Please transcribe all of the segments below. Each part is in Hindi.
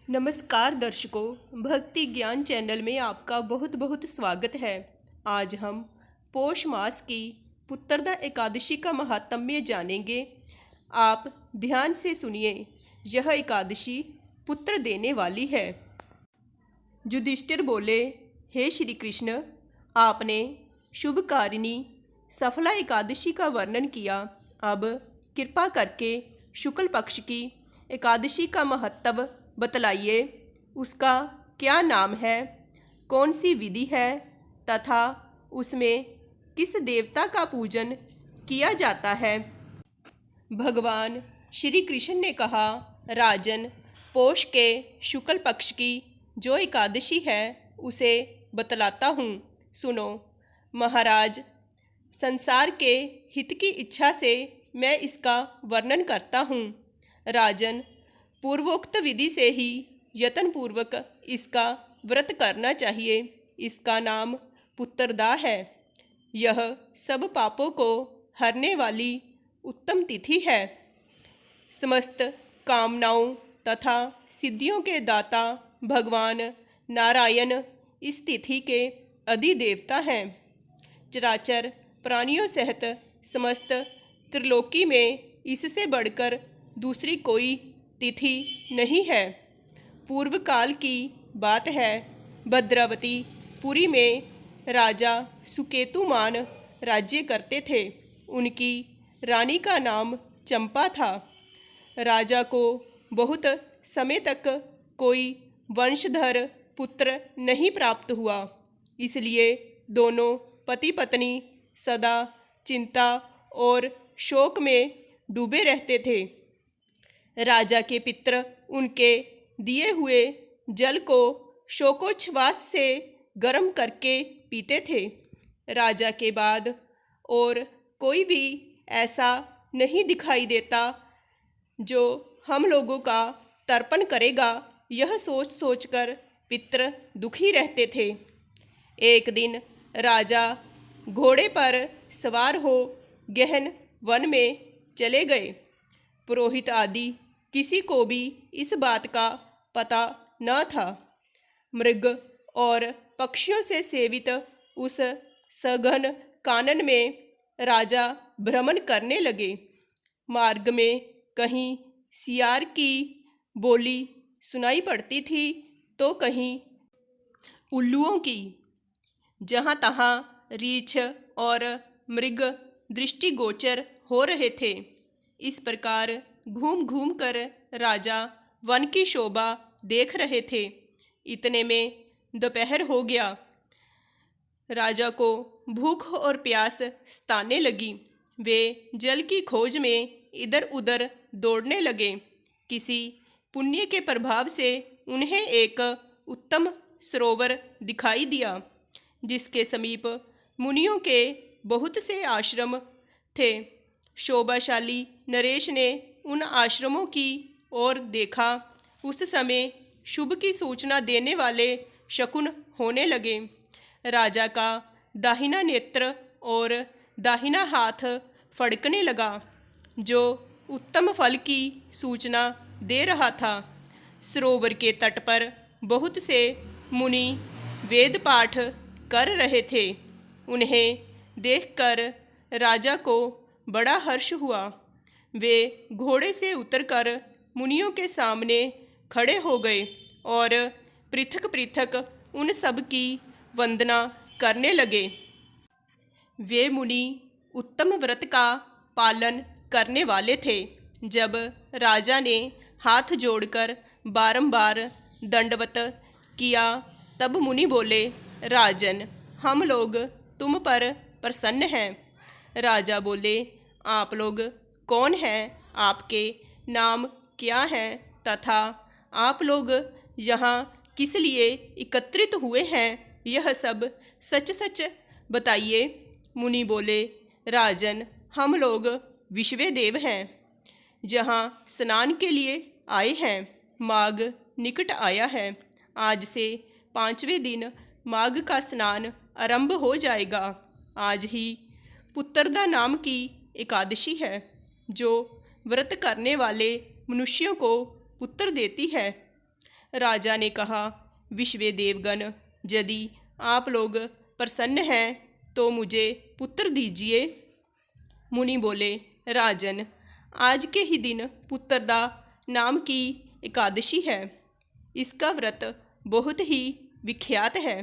नमस्कार दर्शकों, भक्ति ज्ञान चैनल में आपका बहुत बहुत स्वागत है। आज हम पौष मास की पुत्रदा एकादशी का महात्म्य जानेंगे। आप ध्यान से सुनिए। यह एकादशी पुत्र देने वाली है। युधिष्ठिर बोले, हे श्री कृष्ण, आपने शुभकारिणी सफला एकादशी का वर्णन किया। अब कृपा करके शुक्ल पक्ष की एकादशी का महत्व बतलाइए। उसका क्या नाम है, कौन सी विधि है तथा उसमें किस देवता का पूजन किया जाता है। भगवान श्री कृष्ण ने कहा, राजन, पौष के शुक्ल पक्ष की जो एकादशी है उसे बतलाता हूँ, सुनो। महाराज, संसार के हित की इच्छा से मैं इसका वर्णन करता हूँ। राजन, पूर्वोक्त विधि से ही यत्नपूर्वक इसका व्रत करना चाहिए। इसका नाम पुत्रदा है। यह सब पापों को हरने वाली उत्तम तिथि है। समस्त कामनाओं तथा सिद्धियों के दाता भगवान नारायण इस तिथि के अधिदेवता हैं। चराचर प्राणियों सहित समस्त त्रिलोकी में इससे बढ़कर दूसरी कोई तिथि नहीं है। पूर्व काल की बात है, भद्रावती पुरी में राजा सुकेतुमान राज्य करते थे। उनकी रानी का नाम चंपा था। राजा को बहुत समय तक कोई वंशधर पुत्र नहीं प्राप्त हुआ। इसलिए दोनों पति पत्नी सदा चिंता और शोक में डूबे रहते थे। राजा के पितर उनके दिए हुए जल को शोकोच्छ्वास से गर्म करके पीते थे। राजा के बाद और कोई भी ऐसा नहीं दिखाई देता जो हम लोगों का तर्पण करेगा। यह सोच सोचकर पितर दुखी रहते थे। एक दिन राजा घोड़े पर सवार हो गहन वन में चले गए। पुरोहित आदि किसी को भी इस बात का पता न था। मृग और पक्षियों से सेवित उस सघन कानन में राजा भ्रमण करने लगे। मार्ग में कहीं सियार की बोली सुनाई पड़ती थी तो कहीं उल्लुओं की। जहाँ तहाँ रीछ और मृग दृष्टिगोचर हो रहे थे। इस प्रकार घूम घूम कर राजा वन की शोभा देख रहे थे। इतने में दोपहर हो गया। राजा को भूख और प्यास सताने लगी। वे जल की खोज में इधर उधर दौड़ने लगे। किसी पुण्य के प्रभाव से उन्हें एक उत्तम सरोवर दिखाई दिया, जिसके समीप मुनियों के बहुत से आश्रम थे। शोभाशाली नरेश ने उन आश्रमों की ओर देखा। उस समय शुभ की सूचना देने वाले शकुन होने लगे। राजा का दाहिना नेत्र और दाहिना हाथ फड़कने लगा, जो उत्तम फल की सूचना दे रहा था। सरोवर के तट पर बहुत से मुनि वेद पाठ कर रहे थे। उन्हें देखकर राजा को बड़ा हर्ष हुआ। वे घोड़े से उतरकर मुनियों के सामने खड़े हो गए और पृथक पृथक उन सब की वंदना करने लगे। वे मुनि उत्तम व्रत का पालन करने वाले थे। जब राजा ने हाथ जोड़कर बारंबार दंडवत किया तब मुनि बोले, राजन, हम लोग तुम पर प्रसन्न हैं। राजा बोले, आप लोग कौन हैं, आपके नाम क्या हैं तथा आप लोग यहाँ किस लिए एकत्रित हुए हैं, यह सब सच सच बताइए। मुनि बोले, राजन, हम लोग विश्वदेव हैं, जहाँ स्नान के लिए आए हैं। माघ निकट आया है। आज से 5वें दिन माघ का स्नान आरंभ हो जाएगा। आज ही पुत्रदा नाम की एकादशी है, जो व्रत करने वाले मनुष्यों को पुत्र देती है। राजा ने कहा, विश्व देवगण, यदि आप लोग प्रसन्न हैं तो मुझे पुत्र दीजिए। मुनि बोले, राजन, आज के ही दिन पुत्रदा नाम की एकादशी है। इसका व्रत बहुत ही विख्यात है।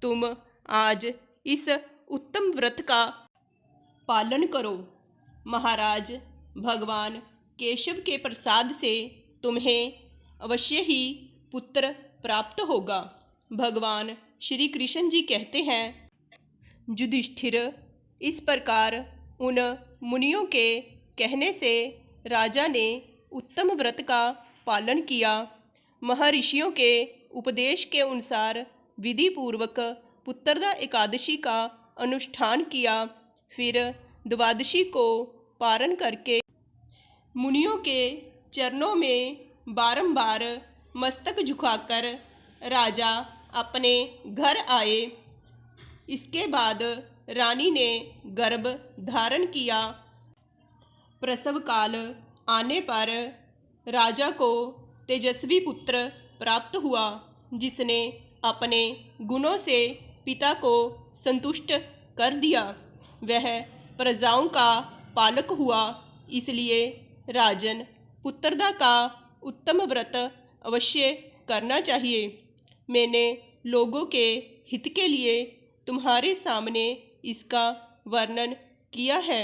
तुम आज इस उत्तम व्रत का पालन करो। महाराज, भगवान केशव के प्रसाद से तुम्हें अवश्य ही पुत्र प्राप्त होगा। भगवान श्री कृष्ण जी कहते हैं, युधिष्ठिर, इस प्रकार उन मुनियों के कहने से राजा ने उत्तम व्रत का पालन किया। महर्षियों के उपदेश के अनुसार विधि पूर्वक पुत्रदा एकादशी का अनुष्ठान किया। फिर द्वादशी को पारण करके मुनियों के चरणों में बारंबार मस्तक झुकाकर राजा अपने घर आए। इसके बाद रानी ने गर्भ धारण किया। प्रसव काल आने पर राजा को तेजस्वी पुत्र प्राप्त हुआ, जिसने अपने गुणों से पिता को संतुष्ट कर दिया। वह प्रजाओं का पालक हुआ। इसलिए राजन, पुत्रदा का उत्तम व्रत अवश्य करना चाहिए। मैंने लोगों के हित के लिए तुम्हारे सामने इसका वर्णन किया है।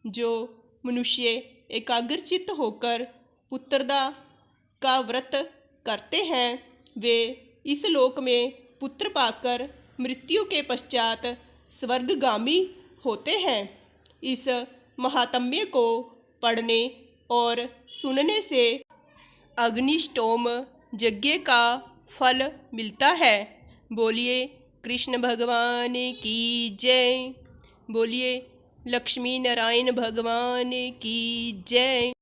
जो मनुष्य एकाग्रचित्त होकर पुत्रदा का व्रत करते हैं, वे इस लोक में पुत्र पाकर मृत्यु के पश्चात स्वर्गगामी होते हैं। इस महात्म्य को पढ़ने और सुनने से अग्निष्टोम यज्ञ का फल मिलता है। बोलिए कृष्ण भगवान की जय। बोलिए लक्ष्मी नारायण भगवान की जय।